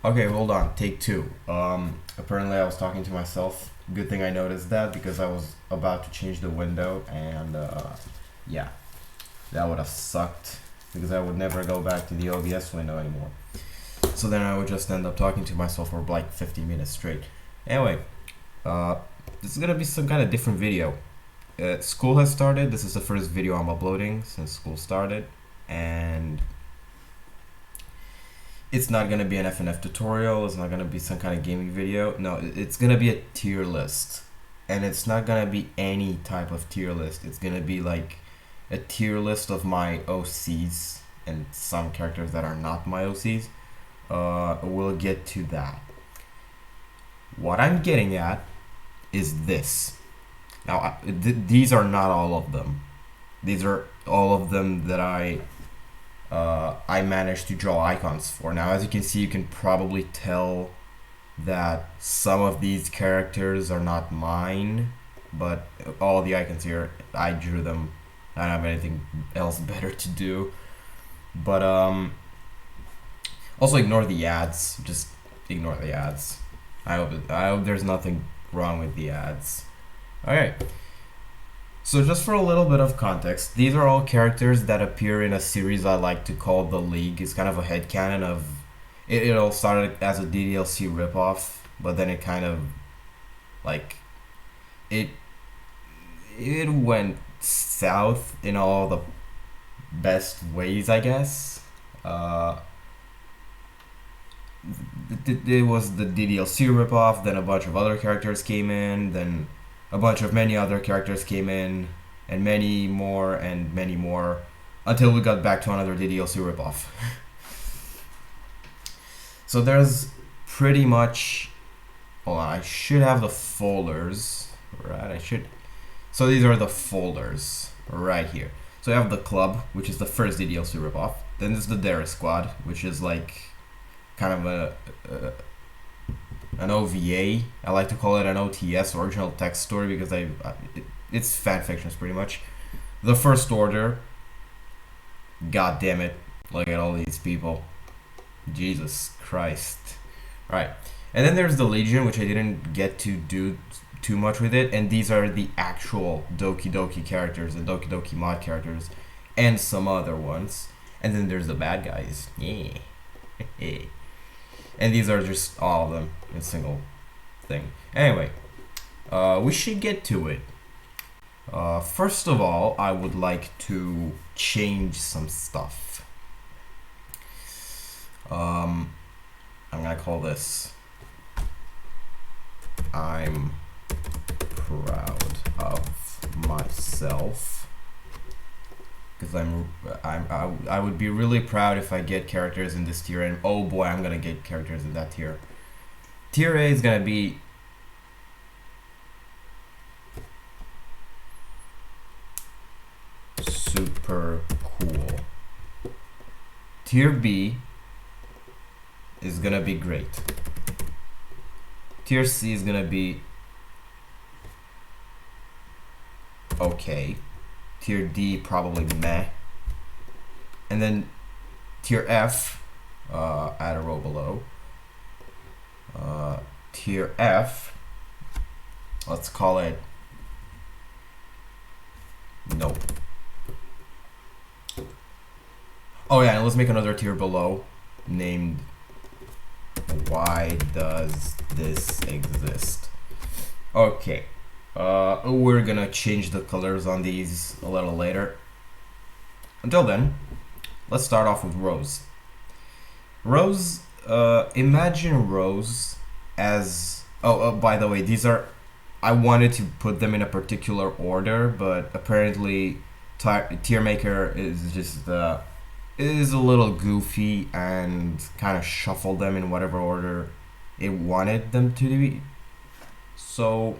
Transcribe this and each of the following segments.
Okay, hold on. Take two. Apparently I was talking to myself. Good thing I noticed that because I was about to change the window and yeah, that would have sucked because I would never go back to the OBS window anymore. So then I would just end up talking to myself for like 50 minutes straight. Anyway, uh, this is gonna be some kind of different video. School has started. This is the first video I'm uploading since school started, and it's not gonna be an FNF tutorial. It's not gonna be some kind of gaming video. No, it's gonna be a tier list, and it's not gonna be any type of tier list. It's gonna be like a tier list of my OCs and some characters that are not my OCs. We'll get to that. What I'm getting at is this. Now, these are not all of them. These are all of them that I managed to draw icons for. Now, as you can see, you can probably tell that some of these characters are not mine, but all the icons here, I drew them. I don't have anything else better to do. But also ignore the ads. Just ignore the ads. I hope there's nothing wrong with the ads. Okay. So just for a little bit of context, these are all characters that appear in a series I like to call The League. It's kind of a headcanon of... It all started as a DDLC ripoff, but then it kind of... Like... It went south in all the best ways, I guess. It was the DDLC ripoff, then a bunch of other characters came in, then... a bunch of many other characters came in, and many more, until we got back to another DDLC ripoff. So there's pretty much... Hold on, I should have the folders, right? So these are the folders, right here. So I have the club, which is the first DDLC ripoff. Then there's the Dare Squad, which is like kind of an OVA. I like to call it an OTS, original text story, because it's fan fictions pretty much. The First Order. God damn it! Look at all these people. Jesus Christ! All right, and then there's the Legion, which I didn't get to do too much with it, and these are the actual Doki Doki characters, the Doki Doki mod characters, and some other ones. And then there's the bad guys. Yeah. And these are just all of them in a single thing. Anyway, we should get to it. First of all, I would like to change some stuff. I'm gonna call this I'm proud of myself. Because I would be really proud if I get characters in this tier, and oh boy, I'm gonna get characters in that tier. Tier A is gonna be super cool. Tier B is gonna be great. Tier C is gonna be okay. Tier D probably meh, and then tier F, add a row below. Tier F, let's call it nope. Oh yeah, and let's make another tier below named why does this exist? Okay. We're gonna change the colors on these a little later. Until then, let's start off with Rose. Rose, imagine Rose as... Oh, by the way, these are... I wanted to put them in a particular order, but apparently Tier Maker is just... is a little goofy and kind of shuffled them in whatever order it wanted them to be. So...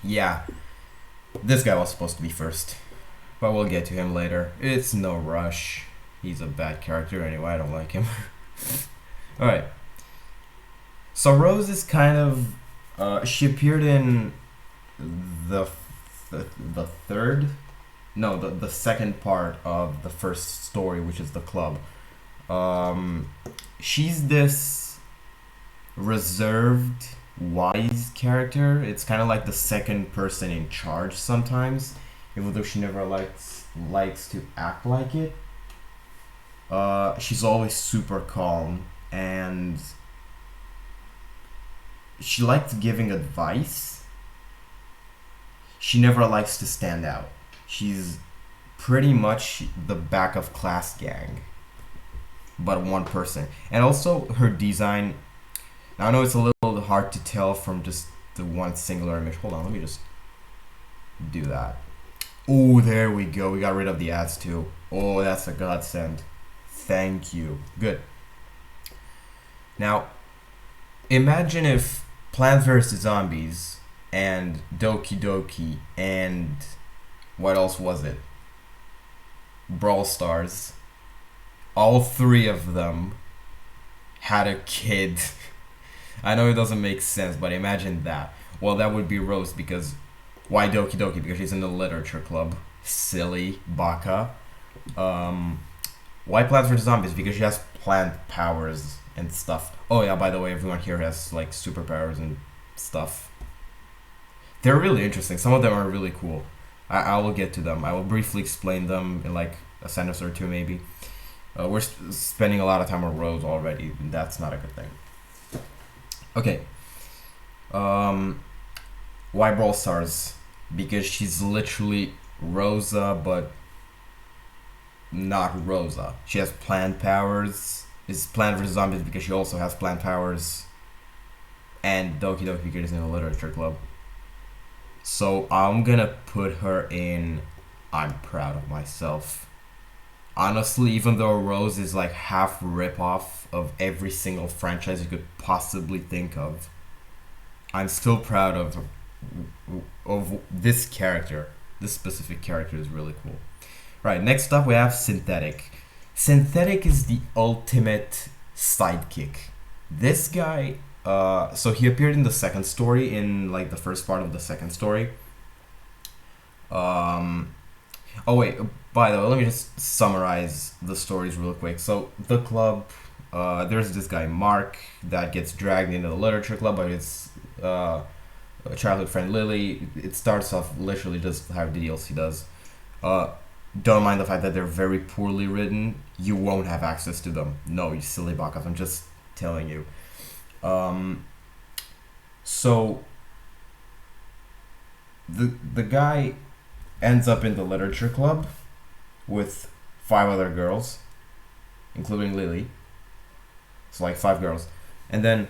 yeah, this guy was supposed to be first, but we'll get to him later. It's no rush. He's a bad character anyway, I don't like him. Alright. So Rose is kind of... she appeared in the third... No, the second part of the first story, which is the club. She's this reserved, wise character. It's kind of like the second person in charge sometimes, even though she never likes to act like it. She's always super calm, and she likes giving advice. She never likes to stand out. She's pretty much the back of class gang, but one person. And also her design. Now I know it's a little hard to tell from just the one singular image. Hold on, let me just do that. Oh, there we go. We got rid of the ads too. Oh, that's a godsend. Thank you. Good. Now, imagine if Plants vs. Zombies and Doki Doki and what else was it? Brawl Stars. All three of them had a kid. I know it doesn't make sense, but imagine that. Well, that would be Rose because why Doki Doki? Because she's in the literature club. Silly baka. Why Plants vs Zombies? Because she has plant powers and stuff. Oh yeah, by the way, everyone here has like superpowers and stuff. They're really interesting. Some of them are really cool. I will get to them. I will briefly explain them in like a sentence or two, maybe. We're spending a lot of time on Rose already. And that's not a good thing. Okay. Why Brawl Stars? Because she's literally Rosa, but not Rosa. She has plant powers. Is Plant vs Zombies because she also has plant powers. And Doki Doki because she's in a literature club. So I'm gonna put her in I'm proud of myself. Honestly, even though Rose is like half rip-off of every single franchise you could possibly think of, I'm still proud of this character. This specific character is really cool. Right, next up we have Synthetic. Synthetic is the ultimate sidekick. This guy, so he appeared in the second story, in like the first part of the second story. Oh wait, by the way, let me just summarize the stories real quick. So the club, there's this guy Mark that gets dragged into the literature club by his childhood friend Lily. It starts off literally just how the DLC does. Don't mind the fact that they're very poorly written. You won't have access to them. No, you silly bakas. I'm just telling you. So the guy ends up in the literature club with 5 other girls, including Lily. It's like 5 girls, and then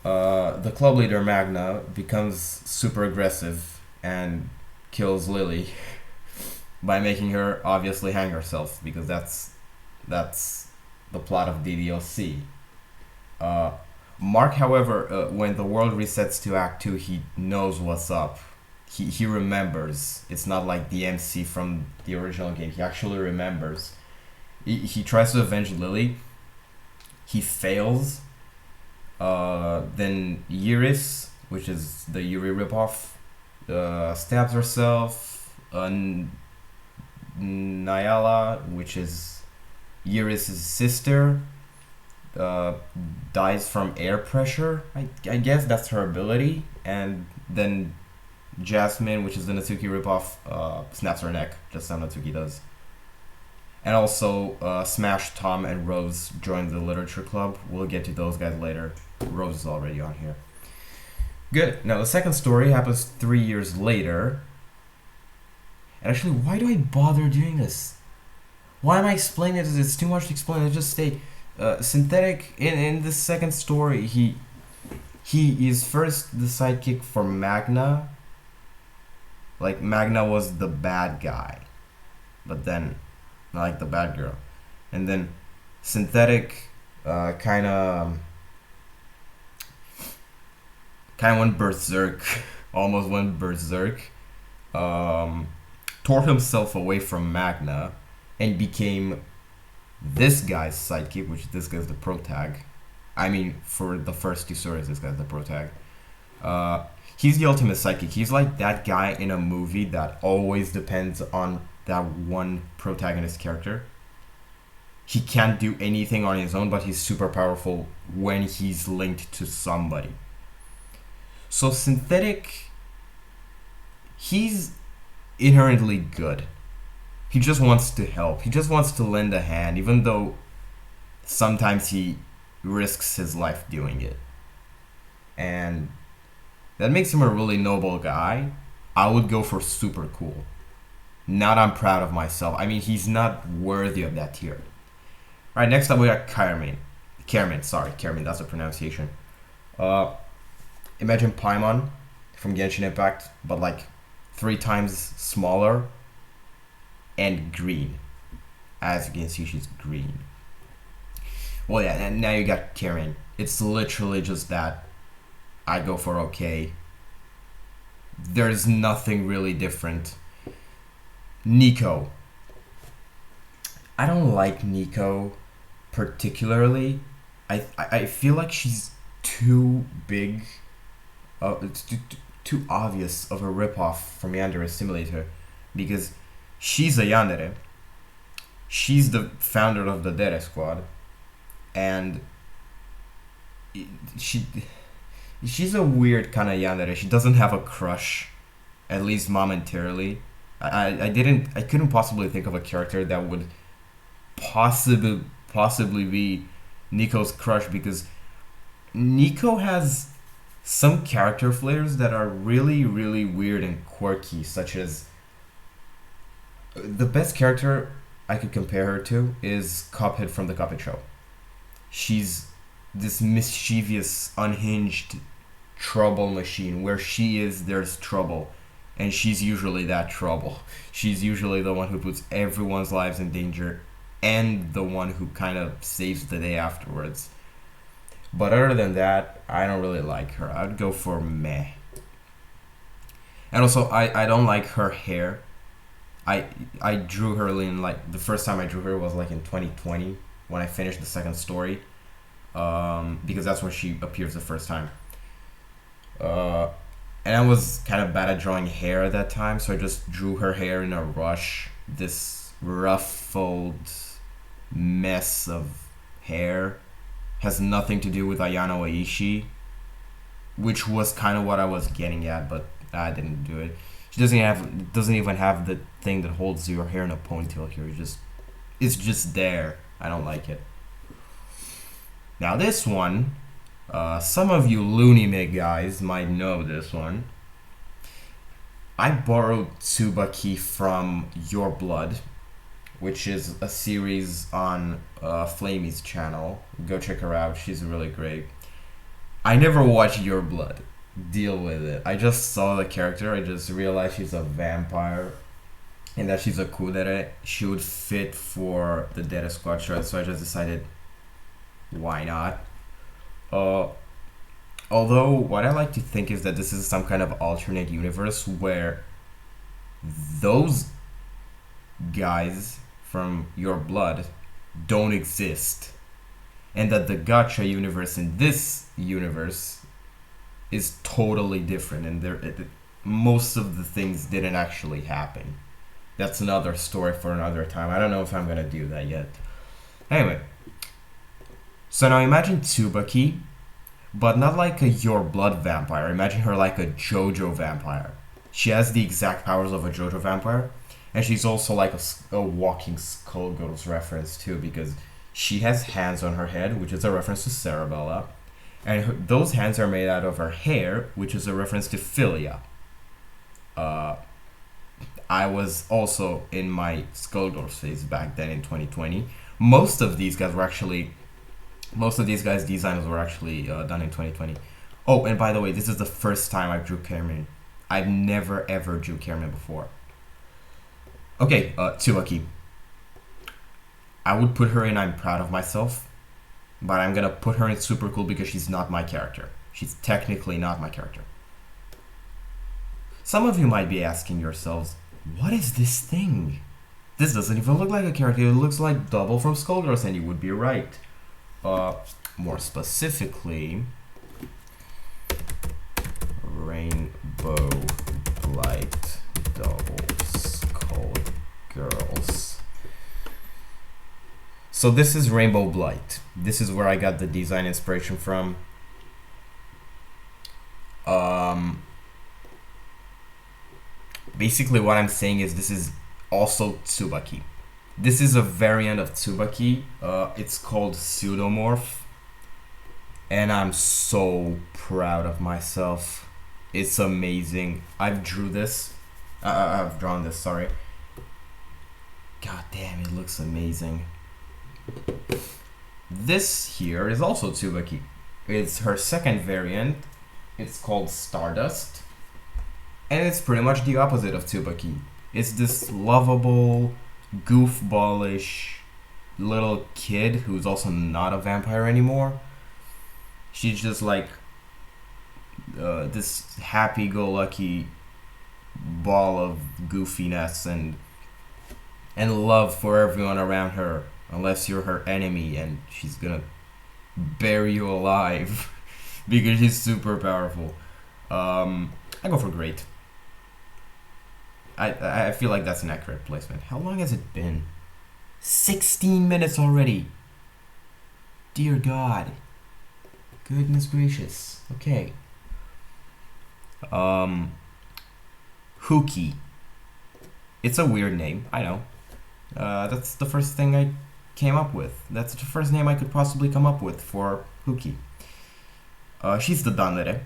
the club leader Magna becomes super aggressive and kills Lily by making her obviously hang herself because that's the plot of DDLC. Mark, however, when the world resets to Act 2, he knows what's up. He remembers. It's not like the MC from the original game. He actually remembers. He tries to avenge Lily. He fails. Then Iris, which is the Yuri ripoff, stabs herself. Nyala, which is Iris' sister, dies from air pressure. I guess that's her ability. And then Jasmine, which is the Natsuki ripoff, snaps her neck, just how Natsuki does. And also, Smash, Tom, and Rose join the literature club. We'll get to those guys later. Rose is already on here. Good. Now, the second story happens 3 years later. And actually, why do I bother doing this? Why am I explaining this? It's too much to explain. Let's just say, Synthetic, in the second story, he is first the sidekick for Magna. Like, Magna was the bad guy. But then, not like the bad girl. And then, Synthetic kind of went berserk. Almost went berserk. Tore himself away from Magna and became this guy's sidekick, which this guy's the protag. I mean, for the first 2 stories, this guy's the protag. He's the ultimate sidekick. He's like that guy in a movie that always depends on that one protagonist character. he can't do anything on his own, but he's super powerful when he's linked to somebody. So synthetic, he's inherently good. He just wants to help. He just wants to lend a hand, even though sometimes he risks his life doing it. And that makes him a really noble guy. I would go for super cool. Not I'm proud of myself. I mean, he's not worthy of that tier. Alright, next up we got Carmen. Carmen, that's the pronunciation. Imagine Paimon from Genshin Impact, but like 3 times smaller and green. As you can see, she's green. Well, yeah, and now you got Karen. It's literally just that. I go for okay. There's nothing really different. Nico. I don't like Nico particularly. I feel like she's too big. It's too obvious of a ripoff from Yandere Simulator, because she's a Yandere. She's the founder of the Dere Squad, and she's a weird kind of Yandere. She doesn't have a crush, at least momentarily. I couldn't possibly think of a character that would possibly be Nico's crush, because Nico has some character flares that are really, really weird and quirky, such as the best character I could compare her to is Cuphead from the Cuphead Show. She's this mischievous, unhinged trouble machine. Where she is, there's trouble. And she's usually that trouble. She's usually the one who puts everyone's lives in danger and the one who kind of saves the day afterwards. But other than that, I don't really like her. I'd go for meh. And also, I don't like her hair. I drew her in, like, the first time I drew her was like in 2020 when I finished the second story. Because that's when she appears the first time. And I was kind of bad at drawing hair at that time, so I just drew her hair in a rush. This ruffled mess of hair. Has nothing to do with Ayano Aishi, which was kind of what I was getting at, but I didn't do it. She doesn't even have the thing that holds your hair in a ponytail here. It's just there. I don't like it. Now this one, some of you Looney Mig guys might know this one. I borrowed Tsubaki from Your Blood, which is a series on Flamey's channel. Go check her out. She's really great. I never watched Your Blood. Deal with it. I just saw the character. I just realized she's a vampire and that she's a kudere. She would fit for the Dere Squad shirt, so I just decided, why not? Although, what I like to think is that this is some kind of alternate universe where those guys from Your Blood don't exist, and that the gacha universe in this universe is totally different, and most of the things didn't actually happen. That's another story for another time. I don't know if I'm gonna do that yet. Anyway, so now imagine Tsubaki, but not like a Your Blood vampire. Imagine her like a JoJo vampire. She has the exact powers of a JoJo vampire, and she's also like a walking Skullgirls reference too, because she has hands on her head, which is a reference to Cerebella, and those hands are made out of her hair, which is a reference to Philia. I was also in my Skullgirls phase back then in 2020. Most of these guys' designs were actually done in 2020. Oh, and by the way, this is the first time I drew Carmen. I've never ever drew Carmen before. Okay, Tsubaki. I would put her in I'm proud of myself, but I'm gonna put her in super cool because she's not my character. She's technically not my character. Some of you might be asking yourselves, what is this thing? This doesn't even look like a character. It looks like Double from Skullgirls, and you would be right. More specifically, Rainbow Light Double Skullgirls. So this is Rainbow Blight. This is where I got the design inspiration from. Um, Basically what I'm saying is this is also Tsubaki. This is a variant of Tsubaki. It's called Pseudomorph. And I'm so proud of myself. It's amazing. I've drawn this, sorry. God damn, it looks amazing. This here is also Tsubaki. It's her second variant. It's called Stardust. And it's pretty much the opposite of Tsubaki. It's this lovable, goofballish little kid who's also not a vampire anymore. She's just like this happy-go-lucky ball of goofiness and love for everyone around her, unless you're her enemy, and she's gonna bury you alive because she's super powerful. I go for great. I feel like that's an accurate placement. How long has it been? 16 minutes already. Dear God. Goodness gracious. Okay. Hookie. It's a weird name, I know. That's the first thing I came up with. That's the first name I could possibly come up with for Hookie. She's the Danere.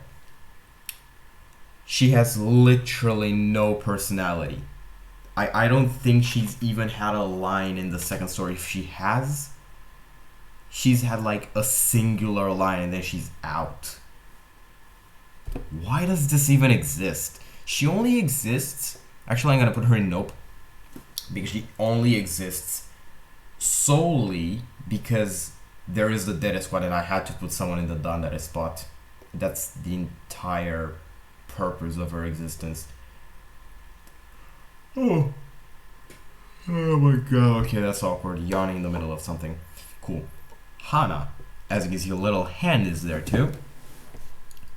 She has literally no personality. I don't think she's even had a line in the second story. If she has, she's had like a singular line and then she's out. Why does this even exist? She only exists... Actually, I'm gonna put her in nope. Because she only exists solely because there is the Dere squad and I had to put someone in the Dandere spot. That's the entire purpose of her existence. Oh my god. Okay, that's awkward. Yawning in the middle of something. Cool. Hana. As you can see, a little hand is there too.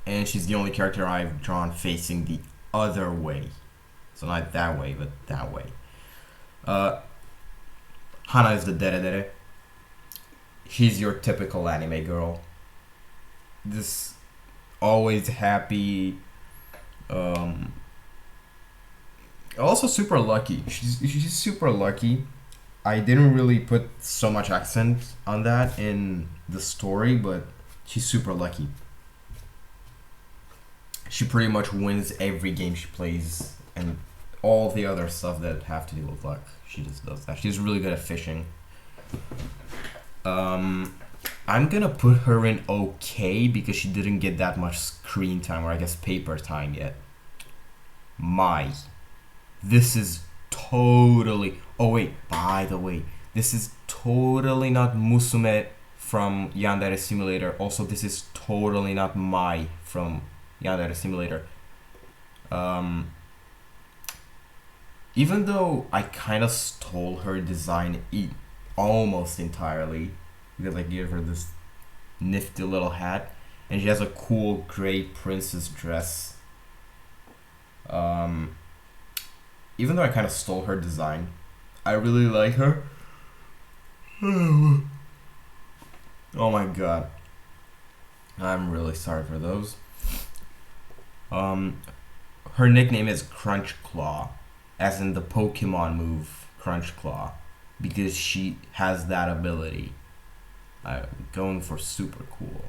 And she's the only character I've drawn facing the other way. So not that way, but that way. Hana is the Dere. She's your typical anime girl. This always happy, also super lucky. She's super lucky. I didn't really put so much accent on that in the story, but she's super lucky. She pretty much wins every game she plays, and all the other stuff that have to do with luck. She just does that. She's really good at fishing. I'm gonna put her in okay because she didn't get that much screen time, or I guess paper time yet. This is totally... Oh wait, by the way, this is totally not Musume from Yandere Simulator. Also, this is totally not Mai from Yandere Simulator. Even though I kind of stole her design almost entirely, because I gave her this nifty little hat, and she has a cool gray princess dress. Even though I kind of stole her design, I really like her. Oh my god. I'm really sorry for those. Her nickname is Crunch Claw, as in the Pokemon move Crunch Claw, because she has that ability. I'm going for super cool.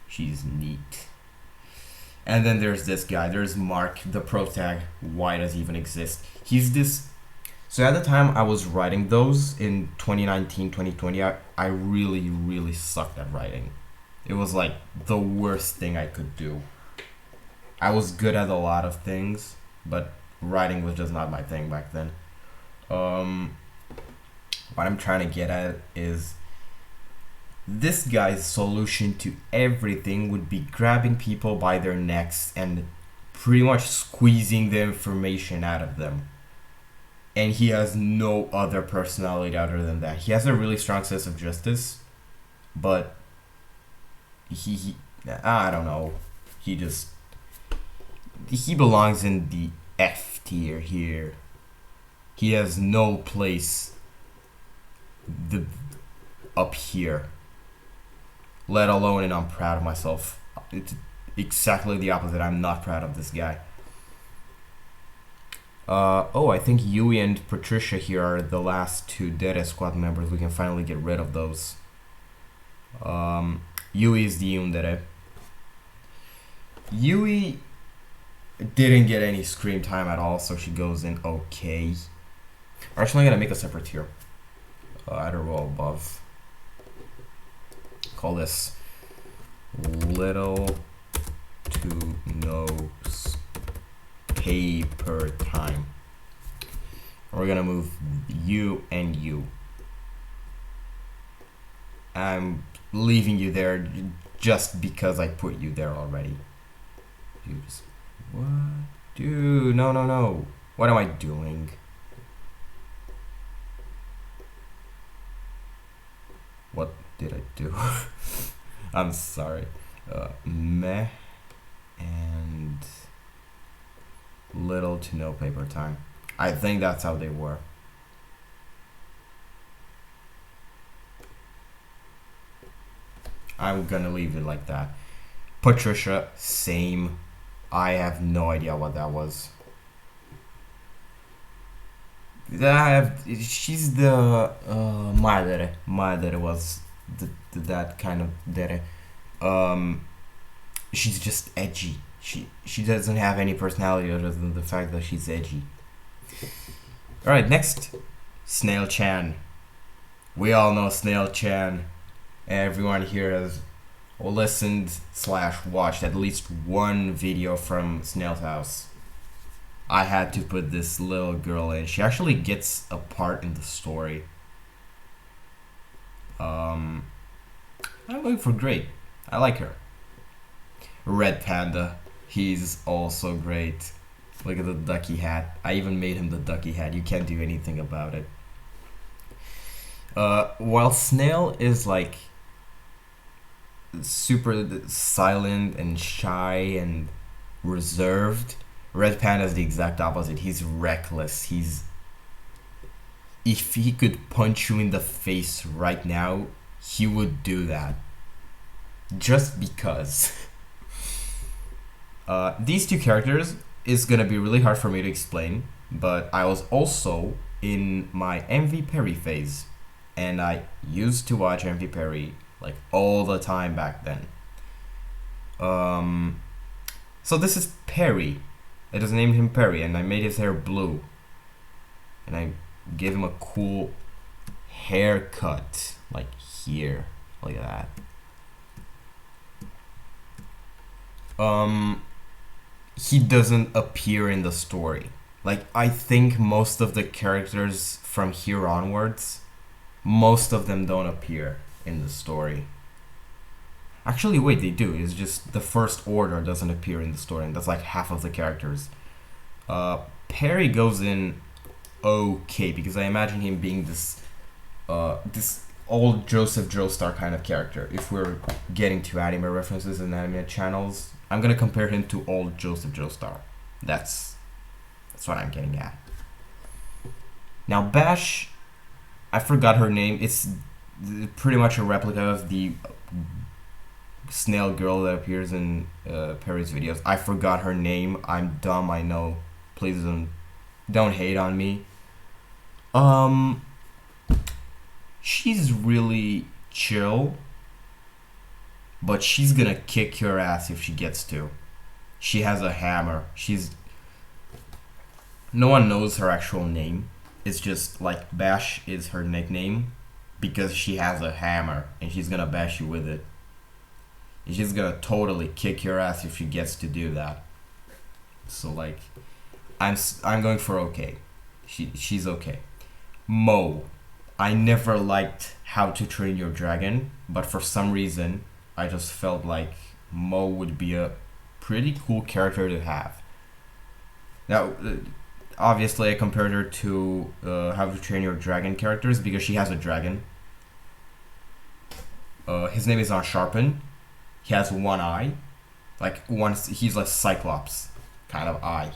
She's neat. And then there's this guy. There's Mark, the protag. Why does he even exist? He's this... So at the time I was writing those in 2019, 2020, I really, really sucked at writing. It was like the worst thing I could do. I was good at a lot of things, but writing was just not my thing back then. What I'm trying to get at is this guy's solution to everything would be grabbing people by their necks and pretty much squeezing the information out of them. And he has no other personality other than that. He has a really strong sense of justice, but he I don't know. He belongs in the F tier here. He has no place. up here. Let alone, and I'm proud of myself. It's exactly the opposite. I'm not proud of this guy. Oh, I think Yui and Patricia here are the last two Dere squad members. We can finally get rid of those. Yui is the Yundere. Yui didn't get any screen time at all, so she goes in okay. Actually, I'm gonna make a separate tier. At or well above. Call this little to no paper time. We're gonna move you and you. I'm leaving you there just because I put you there already. Dude, what? Dude, no. What am I doing? What did I do? I'm sorry. Meh and little to no paper time. I think that's how they were. I'm gonna leave it like that. Patricia, same. I have no idea what that was. She's the madre. Madre was that kind of dere. She's just edgy. She doesn't have any personality other than the fact that she's edgy. All right, next, Snail Chan. We all know Snail Chan. Everyone here has listened / watched at least one video from Snail's house. I had to put this little girl in. She actually gets a part in the story. I'm going for great. I like her. Red Panda. He's also great. Look at the ducky hat. I even made him the ducky hat. You can't do anything about it. While Snail is like super silent and shy and reserved, Red Panda is the exact opposite. He's reckless. If he could punch you in the face right now, he would do that. Just because. These two characters is gonna be really hard for me to explain, but I was also in my MV Perry phase, and I used to watch MV Perry like all the time back then. So this is Perry. I just named him Perry, and I made his hair blue, and I gave him a cool haircut, like here, like that. He doesn't appear in the story. Like, I think most of the characters from here onwards, most of them don't appear in the story. Actually, wait, they do. It's just the First Order doesn't appear in the story, and that's like half of the characters. Perry goes in okay, because I imagine him being this old Joseph Joestar kind of character. If we're getting to anime references and anime channels, I'm gonna compare him to old Joseph Joestar. That's what I'm getting at. Now Bash, I forgot her name. It's pretty much a replica of the snail girl that appears in Perry's videos. I forgot her name. I'm dumb, I know. Please don't hate on me. She's really chill, but she's gonna kick your ass if she gets to. She has a hammer. No one knows her actual name. It's just like Bash is her nickname because she has a hammer and she's gonna bash you with it. And she's gonna totally kick your ass if she gets to do that. So like, I'm going for okay. She's okay. Mo, I never liked How to Train Your Dragon, but for some reason I just felt like Mo would be a pretty cool character to have. Now, obviously I compared her to How to Train Your Dragon characters because she has a dragon. His name is Unsharpen. He has one eye. He's like Cyclops kind of eye.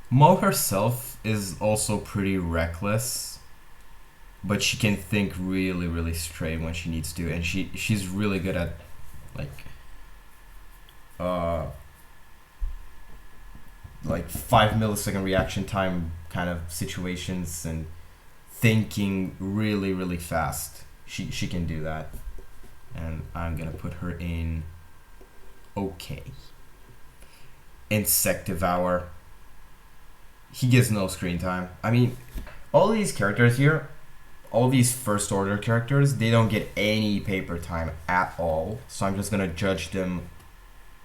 Mo herself is also pretty reckless. but she can think really, really straight when she needs to, and she's really good at like uh like 5 millisecond reaction time kind of situations and thinking really, really fast. She can do that, and I'm gonna put her in okay. Insectivore. He gets no screen time. I mean, all these characters here, all these first order characters, they don't get any paper time at all. So I'm just gonna judge them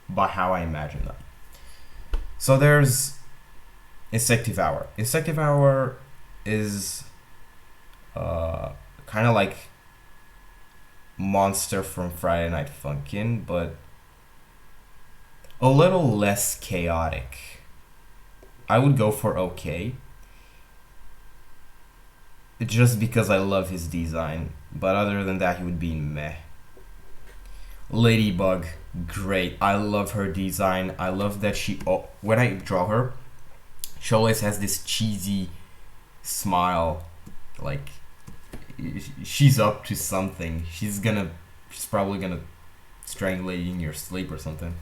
by how I imagine them. So there's Insectivore. Insectivore is kind of like Monster from Friday Night Funkin', but a little less chaotic. I would go for okay. Just because I love his design. But other than that, he would be meh. Ladybug, great. I love her design. I love that she... Oh, when I draw her, she always has this cheesy smile. Like, she's up to something. She's probably gonna strangulate you in your sleep or something.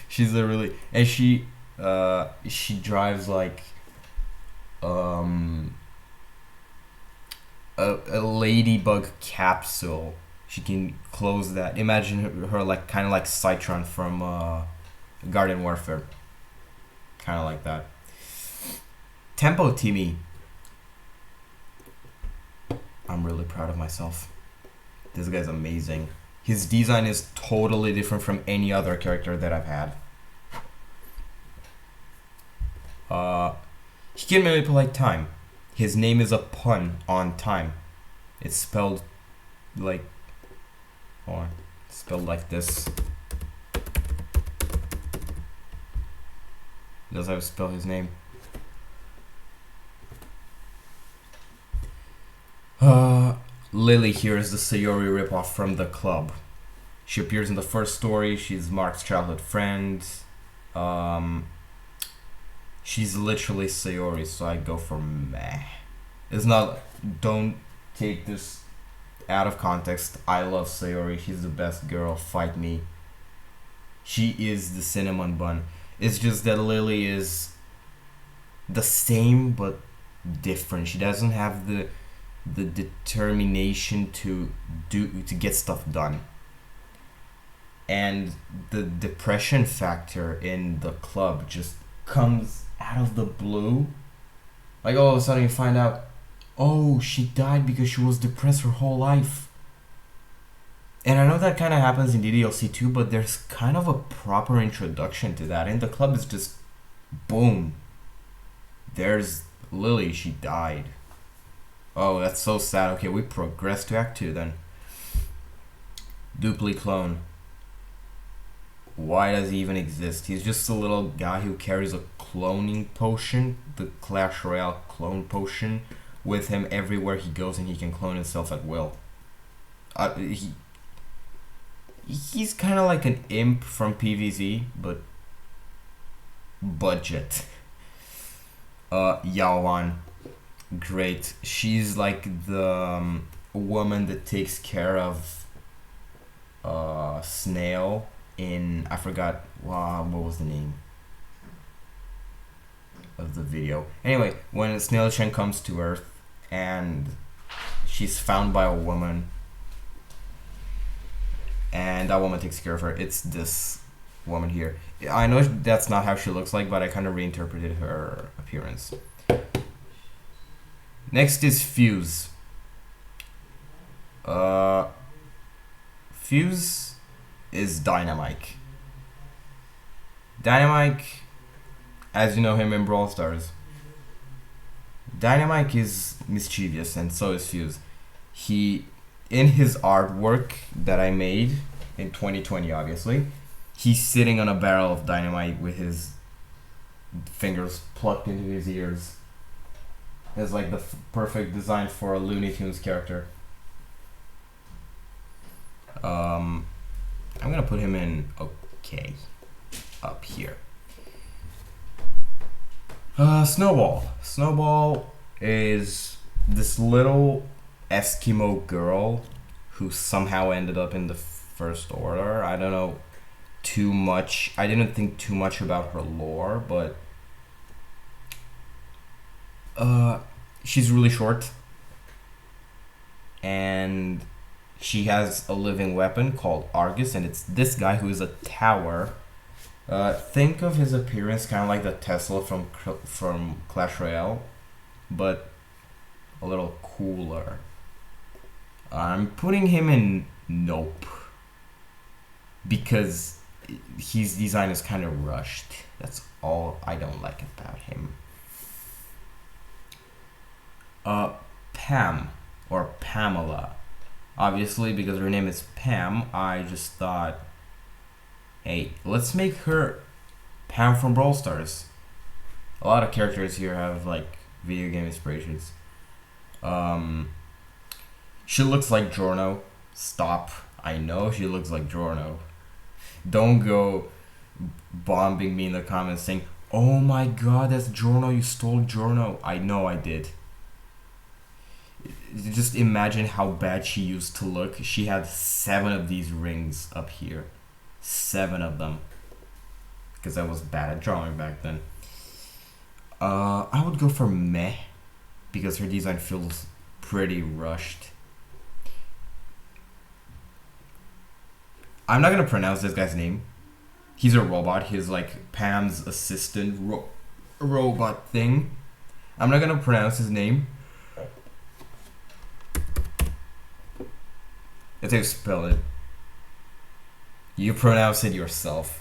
She's a really... And she drives like... a ladybug capsule. She can close that. Imagine her like kind of like Citron from Garden Warfare. Kind of like that. Tempo Timmy. I'm really proud of myself. This guy's amazing. His design is totally different from any other character that I've had. He can manipulate time. His name is a pun on time. It's spelled like... Or spelled like this. That's how to spell his name. Lily here is the Sayori ripoff from The Club. She appears in the first story. She's Mark's childhood friend. She's literally Sayori, so I go for meh. It's not... Don't take this out of context. I love Sayori. She's the best girl. Fight me. She is the cinnamon bun. It's just that Lily is the same but different. She doesn't have the determination to get stuff done. And the depression factor in The Club just comes out of the blue. Like all of a sudden you find out, oh, she died because she was depressed her whole life. And I know that kind of happens in DDLC too, but there's kind of a proper introduction to that. In The Club, it's just boom. There's Lily, she died. Oh, that's so sad. Okay, we progress to Act 2 then. Dupli Clone. Why does he even exist? He's just a little guy who carries a cloning potion, the Clash Royale clone potion, with him everywhere he goes, and he can clone himself at will. He's kind of like an imp from PvZ, but budget. Yaoan. Great. She's like the woman that takes care of Snail in... I forgot what was the name of the video. Anyway, when Snail-chan comes to Earth and she's found by a woman, and that woman takes care of her. It's this woman here. I know that's not how she looks like, but I kind of reinterpreted her appearance. Next is Fuse. Fuse is Dynamike. Dynamike, as you know him in Brawl Stars. Dynamike is mischievous, and so is Fuse. In his artwork that I made in 2020, obviously, he's sitting on a barrel of dynamite with his fingers plucked into his ears. It's like the perfect design for a Looney Tunes character. I'm gonna put him in okay, up here. Snowball. Snowball is this little Eskimo girl who somehow ended up in the First Order. I don't know too much. I didn't think too much about her lore, but she's really short, and she has a living weapon called Argus, and it's this guy who is a tower. Think of his appearance kind of like the Tesla from Clash Royale, but a little cooler. I'm putting him in Nope because his design is kind of rushed. That's all I don't like about him. Pam or Pamela. Obviously, because her name is Pam, I just thought, hey, let's make her Pam from Brawl Stars. A lot of characters here have like video game inspirations. She looks like Jorno. Stop. I know she looks like Jorno. Don't go bombing me in the comments saying, oh my god, that's Jorno, you stole Jorno. I know I did. Just imagine how bad she used to look. She had 7 of these rings up here. 7 of them. Because I was bad at drawing back then. I would go for Meh. Because her design feels pretty rushed. I'm not gonna pronounce this guy's name. He's a robot. He's like Pam's assistant robot thing. I'm not gonna pronounce his name. That's how you spell it. You pronounce it yourself.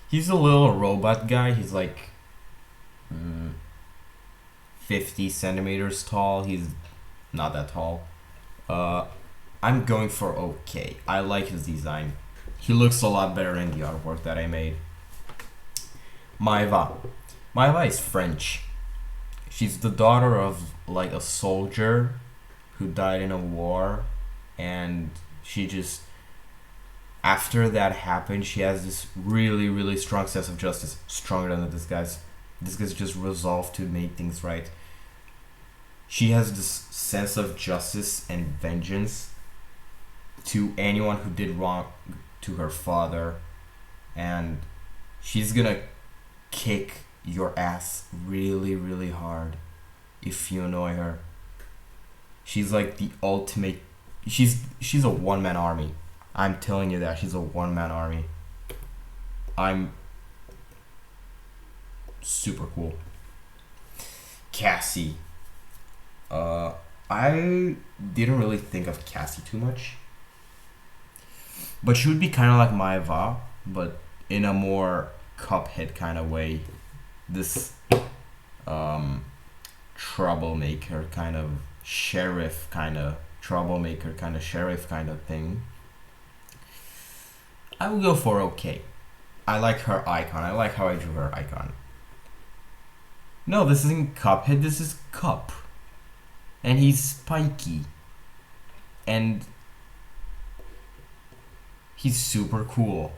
He's a little robot guy. He's like 50 centimeters tall. He's not that tall. I'm going for okay. I like his design. He looks a lot better in the artwork that I made. Maeva. Maeva is French. She's the daughter of like a soldier who died in a war, and she just, after that happened, she has this really, really strong sense of justice, stronger than this guy's. This guy's just resolved to make things right. She has this sense of justice and vengeance to anyone who did wrong to her father, and she's gonna kick your ass really, really hard if you annoy her. She's like the ultimate. She's a one-man army. I'm telling you that she's a one-man army. I'm super cool. Cassie. I didn't really think of Cassie too much, but she would be kind of like Maeva, but in a more Cuphead kind of way. This troublemaker kind of sheriff kind of troublemaker kind of sheriff kind of thing. I will go for okay. I like her icon. I like how I drew her icon. No, this isn't Cuphead. This is Cup. And he's spiky. And he's super cool.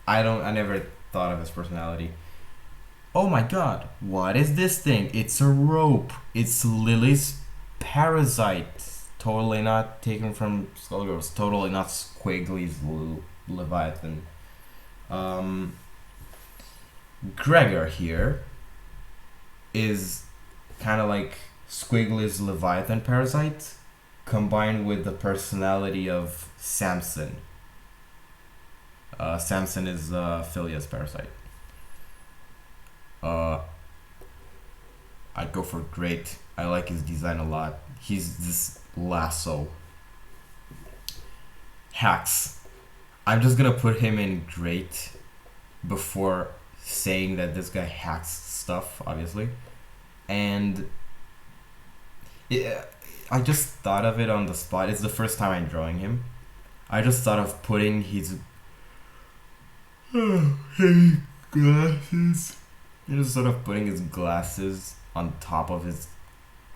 I never thought of his personality. Oh my god, what is this thing? It's a rope. It's Lily's parasite. Totally not taken from Skullgirls. Totally not Squiggly's Leviathan. Gregor here is kind of like Squiggly's Leviathan parasite combined with the personality of Samson. Samson is Philia's parasite. I'd go for great. I like his design a lot. He's this lasso. Hacks. I'm just gonna put him in great before saying that this guy hacks stuff, obviously. And yeah, I just thought of it on the spot. It's the first time I'm drawing him. I just thought of putting his glasses. I just thought of putting his glasses on top of his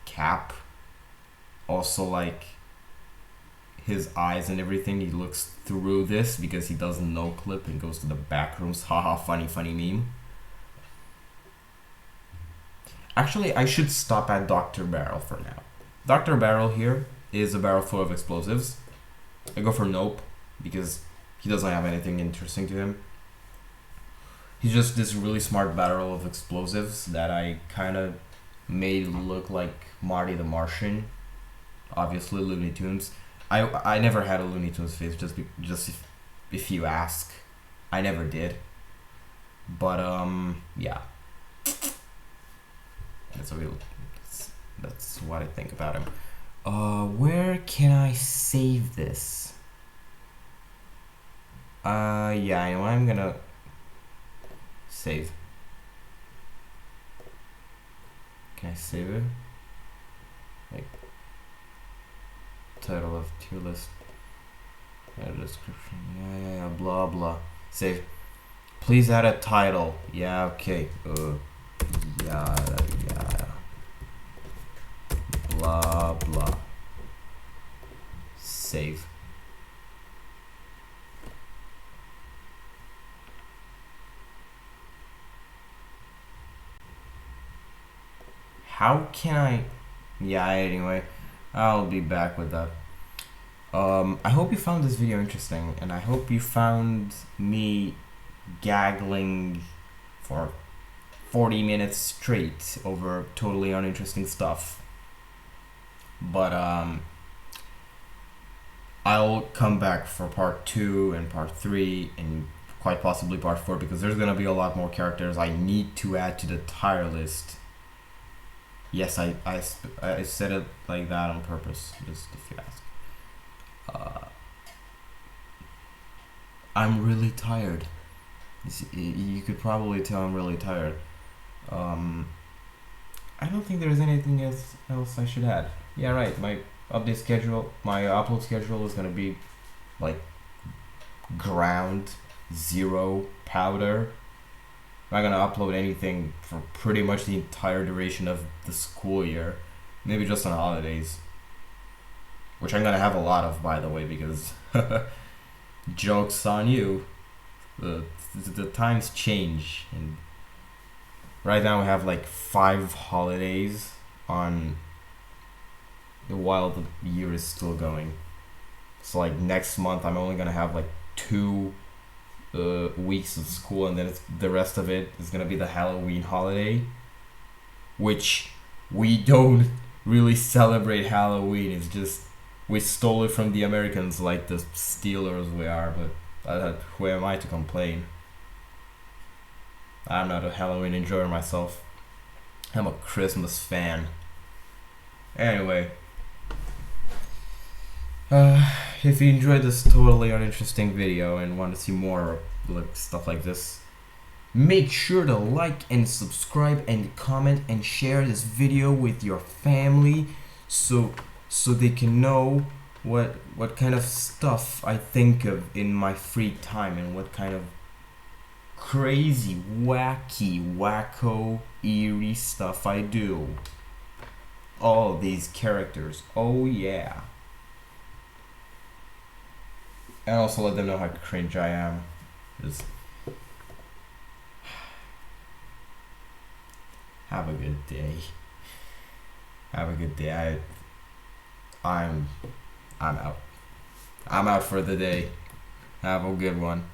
cap. Also, like his eyes and everything, he looks through this because he does no clip and goes to the back rooms. Haha, funny meme. Actually, I should stop at Dr. Barrel for now. Dr. Barrel here is a barrel full of explosives. I go for Nope because he doesn't have anything interesting to him. He's just this really smart barrel of explosives that I kind of made look like Marty the Martian. Obviously, Looney Tunes. I never had a Looney Tunes face, just if you ask. I never did. But, yeah. That's what I think about him. Where can I save this? Yeah, I know I'm gonna save. Can I save it? Like, title of tier list. Add a description. Yeah, blah, blah. Save. Please add a title. Yeah, okay. Yeah. Blah, blah. Save. How can I... Yeah, anyway. I'll be back with that. I hope you found this video interesting, and I hope you found me gaggling for 40 minutes straight over totally uninteresting stuff. But I'll come back for part 2 and part 3 and quite possibly part 4 because there's gonna be a lot more characters I need to add to the tier list. Yes, I said it like that on purpose, just if you ask. I'm really tired. You could probably tell I'm really tired. I don't think there's anything else I should add. Yeah, right. My upload schedule is gonna be like ground, zero, powder. I'm not gonna upload anything for pretty much the entire duration of the school year. Maybe just on holidays. Which I'm gonna have a lot of, by the way, because joke's on you. The times change, and right now we have like 5 holidays on while the year is still going. So like next month I'm only gonna have like 2 weeks of school, and then the rest of it is gonna be the Halloween holiday, which we don't really celebrate Halloween. It's just we stole it from the Americans like the Steelers we are, but who am I to complain? I'm not a Halloween enjoyer myself. I'm a Christmas fan. Anyway, if you enjoyed this totally uninteresting video and want to see more like stuff like this, make sure to like and subscribe and comment and share this video with your family so they can know what kind of stuff I think of in my free time and what kind of crazy, wacky, wacko, eerie stuff I do. All these characters, oh yeah. And also let them know how cringe I am. Just have a good day. Have a good day. I'm out. I'm out for the day. Have a good one.